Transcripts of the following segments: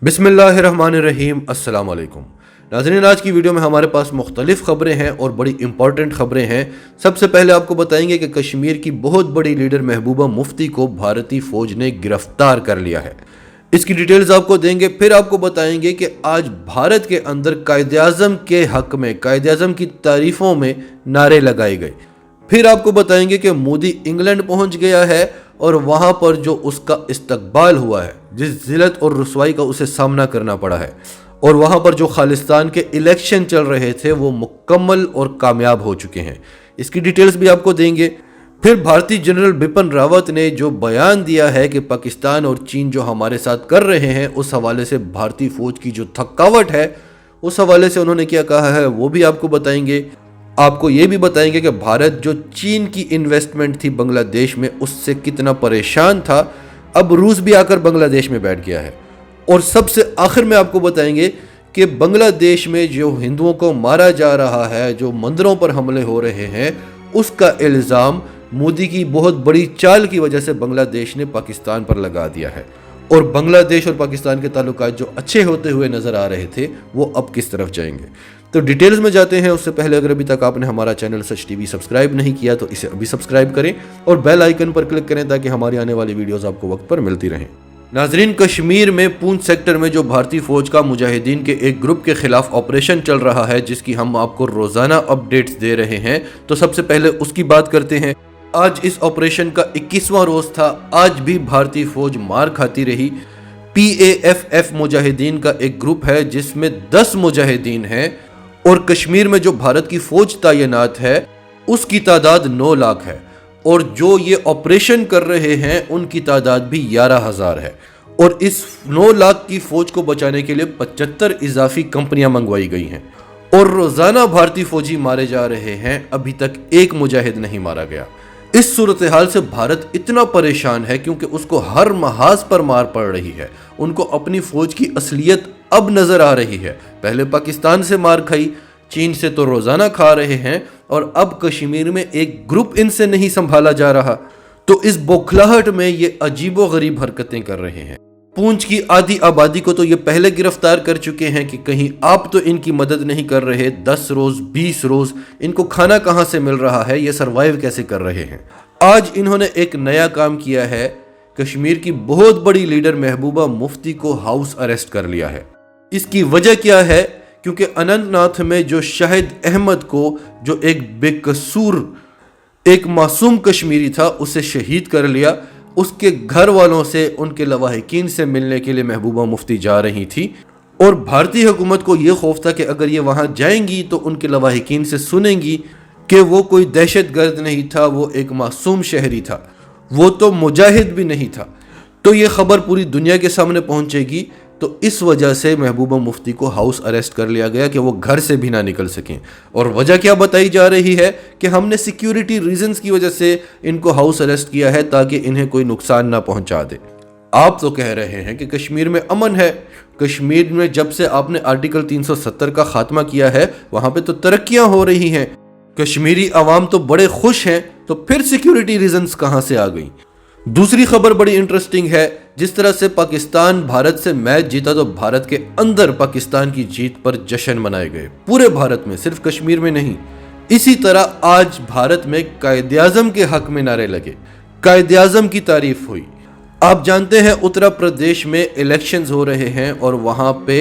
बिस्मिल्लाहिर्रहमानिर्रहीम। अस्सलाम वालेकुम नाज़रीन, आज की वीडियो में हमारे पास मुख्तलिफ खबरें हैं और बड़ी इंपॉर्टेंट खबरें हैं। सबसे पहले आपको बताएंगे कि कश्मीर की बहुत बड़ी लीडर महबूबा मुफ्ती को भारतीय फौज ने गिरफ्तार कर लिया है। इसकी डिटेल्स आपको देंगे। फिर आपको बताएंगे कि आज भारत के अंदर कायद-ए-आज़म के हक में, कायद-ए-आज़म की तारीफों में नारे लगाए गए। फिर आपको बताएंगे कि मोदी इंग्लैंड पहुंच गया है और वहां पर जो उसका इस्तकबाल हुआ है, जिस जिल्लत और रुसवाई का उसे सामना करना पड़ा है, और वहां पर जो खालिस्तान के इलेक्शन चल रहे थे वो मुकम्मल और कामयाब हो चुके हैं। इसकी डिटेल्स भी आपको देंगे। फिर भारतीय जनरल बिपिन रावत ने जो बयान दिया है कि पाकिस्तान और चीन जो हमारे साथ कर रहे हैं, उस हवाले से भारतीय फौज की जो थकावट है, उस हवाले से उन्होंने क्या कहा है वो भी आपको बताएंगे। आपको ये भी बताएंगे कि भारत जो चीन की इन्वेस्टमेंट थी बांग्लादेश में, उससे कितना परेशान था। अब रूस भी आकर बांग्लादेश में बैठ गया है। और सबसे आखिर में आपको बताएंगे कि बांग्लादेश में जो हिंदुओं को मारा जा रहा है, जो मंदिरों पर हमले हो रहे हैं, उसका इल्ज़ाम मोदी की बहुत बड़ी चाल की वजह से बांग्लादेश ने पाकिस्तान पर लगा दिया है। और बांग्लादेश और पाकिस्तान के ताल्लुकात जो अच्छे होते हुए नज़र आ रहे थे, वो अब किस तरफ जाएंगे। तो डिटेल्स में जाते हैं। उससे पहले अगर अभी तक आपने हमारा चैनल सच टीवी सब्सक्राइब नहीं किया तो इसे अभी सब्सक्राइब करें और बेल आइकन पर क्लिक करें ताकि हमारी आने वाली वीडियोस आपको वक्त पर मिलती रहें। नाजरीन, कश्मीर में पूंछ सेक्टर में जो भारतीय फौज का मुजाहिदीन के एक ग्रुप के खिलाफ ऑपरेशन चल रहा है, जिसकी हम आपको रोजाना अपडेट्स दे रहे हैं, तो सबसे पहले उसकी बात करते हैं। आज इस ऑपरेशन का 21वां रोज था। आज भी भारतीय फौज मार खाती रही। PAFF मुजाहिदीन का एक ग्रुप है जिसमें 10 मुजाहिदीन हैं और कश्मीर में जो भारत की फौज तैनात है उसकी तादाद 9 लाख है और जो ये ऑपरेशन कर रहे हैं उनकी तादाद भी 11,000 है। और इस 9 लाख की फौज को बचाने के लिए 75 इजाफी कंपनियां मंगवाई गई हैं और रोजाना भारतीय फौजी मारे जा रहे हैं। अभी तक एक मुजाहिद नहीं मारा गया। इस सूरत हाल से भारत इतना परेशान है क्योंकि उसको हर महाज पर मार पड़ रही है। उनको अपनी फौज की असलियत अब नजर आ रही है। पहले पाकिस्तान से मार खाई, चीन से तो रोजाना खा रहे हैं और अब कश्मीर में एक ग्रुप इनसे नहीं संभाला जा रहा। तो इस बौखलाहट में ये अजीबो गरीब हरकतें कर रहे हैं। पूंछ की आधी आबादी को तो ये पहले गिरफ्तार कर चुके हैं कि कहीं आप तो इनकी मदद नहीं कर रहे। 10 रोज 20 रोज इनको खाना कहां से मिल रहा है, ये सरवाइव कैसे कर रहे हैं। आज इन्होंने एक नया काम किया है। कश्मीर की बहुत बड़ी लीडर महबूबा मुफ्ती को हाउस अरेस्ट कर लिया है। इसकी वजह क्या है? क्योंकि अनंतनाग में जो शाहिद अहमद को, जो एक बेकसूर एक मासूम कश्मीरी था, उसे शहीद कर लिया। उसके घर वालों से, उनके लवाहिकीन से मिलने के लिए महबूबा मुफ्ती जा रही थी और भारतीय हुकूमत को यह खौफ था कि अगर ये वहां जाएंगी तो उनके लवाहिकीन से सुनेंगी कि वो कोई दहशतगर्द नहीं था, वो एक मासूम शहरी था, वो तो मुजाहिद भी नहीं था। तो ये खबर पूरी दुनिया के सामने पहुंचेगी। तो इस वजह से महबूबा मुफ्ती को हाउस अरेस्ट कर लिया गया कि वो घर से भी ना निकल सकें। और वजह क्या बताई जा रही है कि हमने सिक्योरिटी रीजंस की वजह से इनको हाउस अरेस्ट किया है ताकि इन्हें कोई नुकसान ना पहुंचा दे। आप तो कह रहे हैं कि कश्मीर में अमन है। कश्मीर में जब से आपने आर्टिकल 370 का खात्मा किया है, वहां पे तो तरक्कियां हो रही हैं, कश्मीरी अवाम तो बड़े खुश हैं, तो फिर सिक्योरिटी रीजंस कहां से आ गई। दूसरी खबर बड़ी इंटरेस्टिंग है। जिस तरह से पाकिस्तान भारत से मैच जीता तो भारत के अंदर पाकिस्तान की जीत पर जश्न मनाए गए, पूरे भारत में, सिर्फ कश्मीर में नहीं। इसी तरह आज भारत में कायद-ए-आज़म के हक में नारे लगे, कायद-ए-आज़म की तारीफ हुई। आप जानते हैं उत्तर प्रदेश में इलेक्शंस हो रहे हैं और वहां पे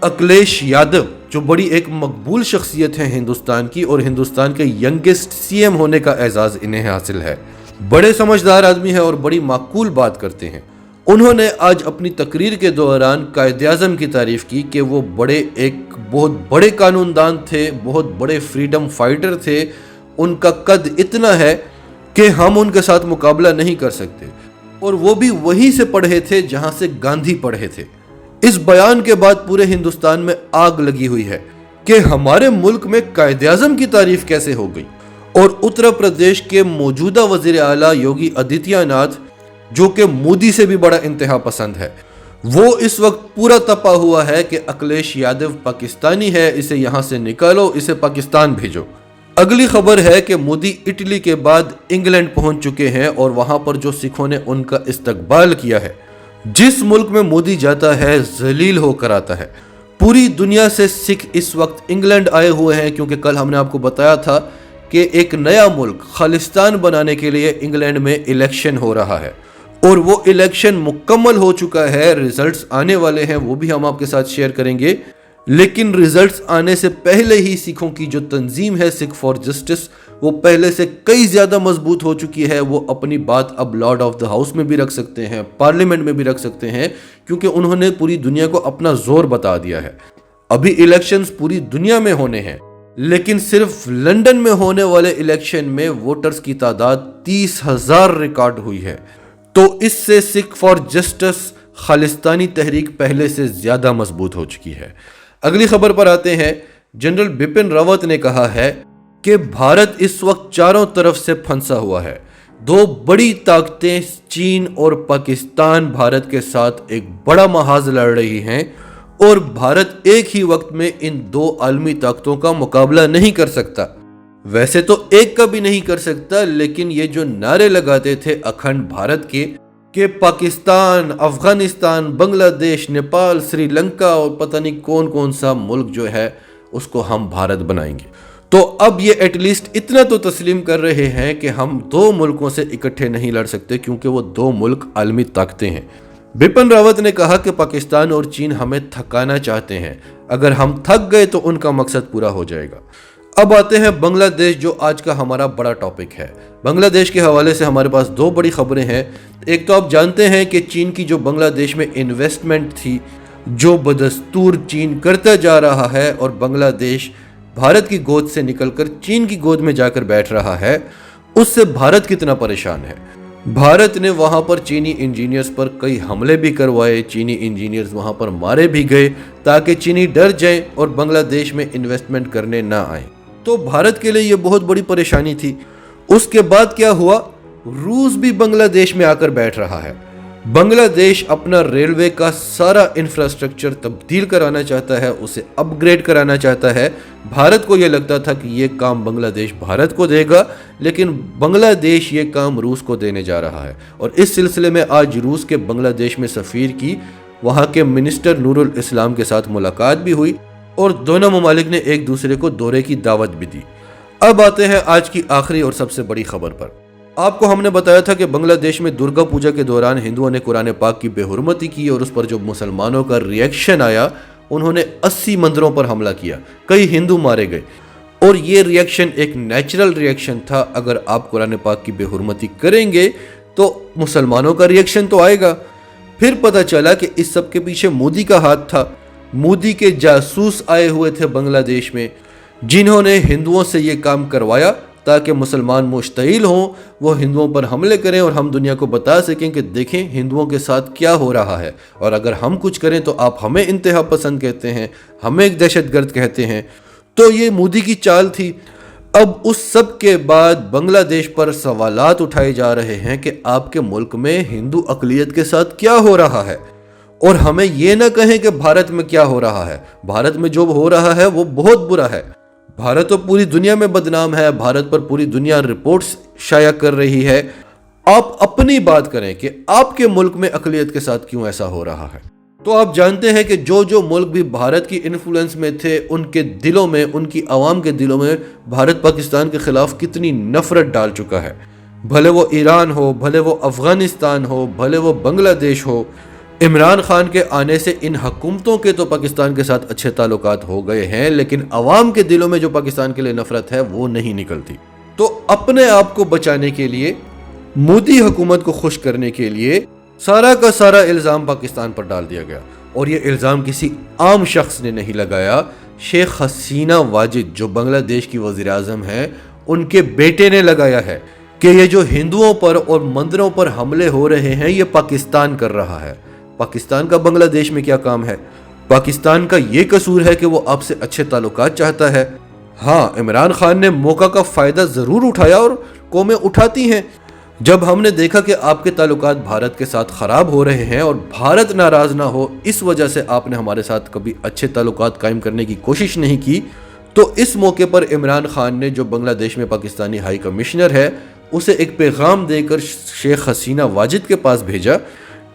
अखिलेश यादव, जो बड़ी एक मकबूल शख्सियत है हिंदुस्तान की और हिंदुस्तान के यंगेस्ट CM होने का एजाज इन्हें हासिल है। बड़े समझदार आदमी है और बड़ी माकूल बात करते हैं। उन्होंने आज अपनी तकरीर के दौरान कायद-ए-आज़म की तारीफ की कि वो बहुत बड़े कानूनदान थे, बहुत बड़े फ्रीडम फाइटर थे। उनका कद इतना है कि हम उनके साथ मुकाबला नहीं कर सकते और वो भी वहीं से पढ़े थे जहां से गांधी पढ़े थे। इस बयान के बाद पूरे हिंदुस्तान में आग लगी हुई है कि हमारे मुल्क में कायद-ए-आज़म की तारीफ कैसे हो गई। और उत्तर प्रदेश के मौजूदा वजीर आला योगी आदित्यनाथ, जो कि मोदी से भी बड़ा इंतहा पसंद है, वो इस वक्त पूरा तपा हुआ है कि अखिलेश यादव पाकिस्तानी है, इसे यहां से निकालो, इसे पाकिस्तान भेजो। अगली खबर है कि मोदी इटली के बाद इंग्लैंड पहुंच चुके हैं और वहां पर जो सिखों ने उनका इस्तकबाल किया है जिस मुल्क में मोदी जाता है जलील होकर आता है। पूरी दुनिया से सिख इस वक्त इंग्लैंड आए हुए हैं, क्योंकि कल हमने आपको बताया था कि एक नया मुल्क खालिस्तान बनाने के लिए इंग्लैंड में इलेक्शन हो रहा है और वो इलेक्शन मुकम्मल हो चुका है। रिजल्ट्स आने वाले हैं, वो भी हम आपके साथ शेयर करेंगे। लेकिन रिजल्ट्स आने से पहले ही सिखों की जो तंजीम है सिख फॉर जस्टिस, वो पहले से कई ज़्यादा मजबूत हो चुकी है। वो अपनी बात अब लॉर्ड ऑफ द हाउस में भी रख सकते हैं, पार्लियामेंट में भी रख सकते हैं, क्योंकि उन्होंने पूरी दुनिया को अपना जोर बता दिया है। अभी इलेक्शंस पूरी दुनिया में होने हैं, लेकिन सिर्फ लंदन में होने वाले इलेक्शन में वोटर्स की तादाद 30,000 रिकॉर्ड हुई है। तो इससे सिख फॉर जस्टिस खालिस्तानी तहरीक पहले से ज़्यादा मजबूत हो चुकी है। अगली खबर पर आते हैं। जनरल बिपिन रावत ने कहा है कि भारत इस वक्त चारों तरफ से फंसा हुआ है। दो बड़ी ताकतें चीन और पाकिस्तान भारत के साथ एक बड़ा महाज लड़ रही हैं और भारत एक ही वक्त में इन दो आलमी ताकतों का मुकाबला नहीं कर सकता। वैसे तो एक का भी नहीं कर सकता, लेकिन ये जो नारे लगाते थे अखंड भारत के कि पाकिस्तान, अफगानिस्तान, बांग्लादेश, नेपाल, श्रीलंका और पता नहीं कौन कौन सा मुल्क जो है उसको हम भारत बनाएंगे, तो अब ये एटलीस्ट इतना तो तस्लीम कर रहे हैं कि हम दो मुल्कों से इकट्ठे नहीं लड़ सकते, क्योंकि वो दो मुल्क आलमी ताकतें हैं। बिपिन रावत ने कहा कि पाकिस्तान और चीन हमें थकाना चाहते हैं, अगर हम थक गए तो उनका मकसद पूरा हो जाएगा। अब आते हैं बांग्लादेश, जो आज का हमारा बड़ा टॉपिक है। बांग्लादेश के हवाले से हमारे पास दो बड़ी खबरें हैं। एक तो आप जानते हैं कि चीन की जो बांग्लादेश में इन्वेस्टमेंट थी, जो बदस्तूर चीन करता जा रहा है और बांग्लादेश भारत की गोद से निकलकर चीन की गोद में जाकर बैठ रहा है, उससे भारत कितना परेशान है। भारत ने वहां पर चीनी इंजीनियर्स पर कई हमले भी करवाए, चीनी इंजीनियर्स वहां पर मारे भी गए ताकि चीनी डर जाएं और बांग्लादेश में इन्वेस्टमेंट करने ना आए। तो भारत के लिए ये बहुत बड़ी परेशानी थी। उसके बाद क्या हुआ, रूस भी बांग्लादेश में आकर बैठ रहा है। बांग्लादेश अपना रेलवे का सारा इंफ्रास्ट्रक्चर तब्दील कराना चाहता है, उसे अपग्रेड कराना चाहता है। भारत को यह लगता था कि ये काम बांग्लादेश भारत को देगा, लेकिन बांग्लादेश ये काम रूस को देने जा रहा है। और इस सिलसिले में आज रूस के बांग्लादेश में सफ़ीर की वहाँ के मिनिस्टर नूरुल इस्लाम के साथ मुलाकात भी हुई और दोनों ममालिक ने एक दूसरे को दौरे की दावत भी दी। अब आते हैं आज की आखिरी और सबसे बड़ी खबर पर। आपको हमने बताया था कि बांग्लादेश में दुर्गा पूजा के दौरान हिंदुओं ने कुरान पाक की बेहुरमती की और उस पर जो मुसलमानों का रिएक्शन आया, उन्होंने 80 मंदिरों पर हमला किया, कई हिंदू मारे गए। और ये रिएक्शन एक नेचुरल रिएक्शन था। अगर आप कुरान पाक की बेहुरमती करेंगे तो मुसलमानों का रिएक्शन तो आएगा। फिर पता चला कि इस सब के पीछे मोदी का हाथ था। मोदी के जासूस आए हुए थे बांग्लादेश में, जिन्होंने हिंदुओं से ये काम करवाया ताकि मुसलमान मुश्तइल हों, वो हिंदुओं पर हमले करें और हम दुनिया को बता सकें कि देखें हिंदुओं के साथ क्या हो रहा है, और अगर हम कुछ करें तो आप हमें इंतहा पसंद कहते हैं, हमें एक दहशतगर्द कहते हैं। तो ये मोदी की चाल थी। अब उस सब के बाद बांग्लादेश पर सवालात उठाए जा रहे हैं कि आपके मुल्क में हिंदू अक़लियत के साथ क्या हो रहा है, और हमें ये ना कहें कि भारत में क्या हो रहा है। भारत में जो हो रहा है वो बहुत बुरा है। भारत तो पूरी दुनिया में बदनाम है, भारत पर पूरी दुनिया रिपोर्ट्स शाया कर रही है। आप अपनी बात करें कि आपके मुल्क में अक़लियत के साथ क्यों ऐसा हो रहा है। तो आप जानते हैं कि जो जो मुल्क भी भारत की इन्फ्लुएंस में थे, उनके दिलों में, उनकी आवाम के दिलों में भारत पाकिस्तान के खिलाफ कितनी नफरत डाल चुका है। भले वो ईरान हो, भले वो अफगानिस्तान हो, भले वो बांग्लादेश हो। इमरान खान के आने से इन हुकूमतों के तो पाकिस्तान के साथ अच्छे ताल्लुकात हो गए हैं, लेकिन अवाम के दिलों में जो पाकिस्तान के लिए नफरत है वो नहीं निकलती। तो अपने आप को बचाने के लिए, मोदी हुकूमत को खुश करने के लिए सारा का सारा इल्ज़ाम पाकिस्तान पर डाल दिया गया। और ये इल्ज़ाम किसी आम शख्स ने नहीं लगाया। शेख हसीना वाजिद जो बांग्लादेश की वज़ीर आज़म है, उनके बेटे ने लगाया है कि ये जो हिंदुओं पर और मंदिरों पर हमले हो रहे हैं ये पाकिस्तान कर रहा है। पाकिस्तान का बांग्लादेश में क्या काम है? पाकिस्तान का ये कसूर है कि वो आपसे अच्छे ताल्लुकात चाहता है। हाँ, इमरान खान ने मौका का फ़ायदा ज़रूर उठाया और कौमें उठाती हैं। जब हमने देखा कि आपके ताल्लुकात भारत के साथ ख़राब हो रहे हैं और भारत नाराज़ ना हो, इस वजह से आपने हमारे साथ कभी अच्छे ताल्लुकात कायम करने की कोशिश नहीं की, तो इस मौके पर इमरान खान ने जो बांग्लादेश में पाकिस्तानी हाई कमिश्नर है, उसे एक पैगाम देकर शेख हसीना वाजिद के पास भेजा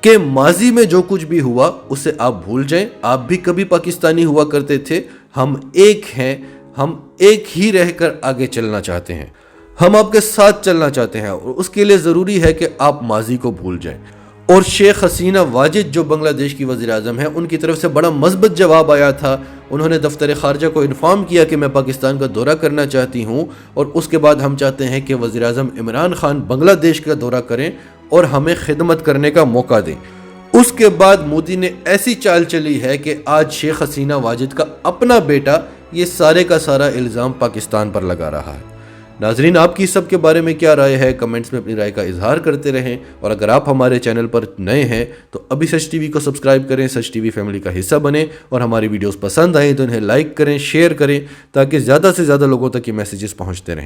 کہ ماضی میں جو کچھ بھی ہوا اسے آپ بھول جائیں، آپ بھی کبھی پاکستانی ہوا کرتے تھے، ہم ایک ہیں، ہم ایک ہی رہ کر آگے چلنا چاہتے ہیں، ہم آپ کے ساتھ چلنا چاہتے ہیں، اور اس کے لیے ضروری ہے کہ آپ ماضی کو بھول جائیں۔ اور شیخ حسینہ واجد جو بنگلہ دیش کی وزیر اعظم ہیں، ان کی طرف سے بڑا مثبت جواب آیا تھا، انہوں نے دفتر خارجہ کو انفارم کیا کہ میں پاکستان کا دورہ کرنا چاہتی ہوں، اور اس کے بعد ہم چاہتے ہیں کہ وزیر اعظم عمران خان بنگلہ دیش کا دورہ کریں اور ہمیں خدمت کرنے کا موقع دیں۔ اس کے بعد مودی نے ایسی چال چلی ہے کہ آج شیخ حسینہ واجد کا اپنا بیٹا یہ سارے کا سارا الزام پاکستان پر لگا رہا ہے۔ ناظرین، آپ کی سب کے بارے میں کیا رائے ہے؟ کمنٹس میں اپنی رائے کا اظہار کرتے رہیں، اور اگر آپ ہمارے چینل پر نئے ہیں تو ابھی سچ ٹی وی کو سبسکرائب کریں، سچ ٹی وی فیملی کا حصہ بنیں، اور ہماری ویڈیوز پسند آئیں تو انہیں لائک کریں، شیئر کریں، تاکہ زیادہ سے زیادہ لوگوں تک یہ میسیجز پہنچتے رہیں۔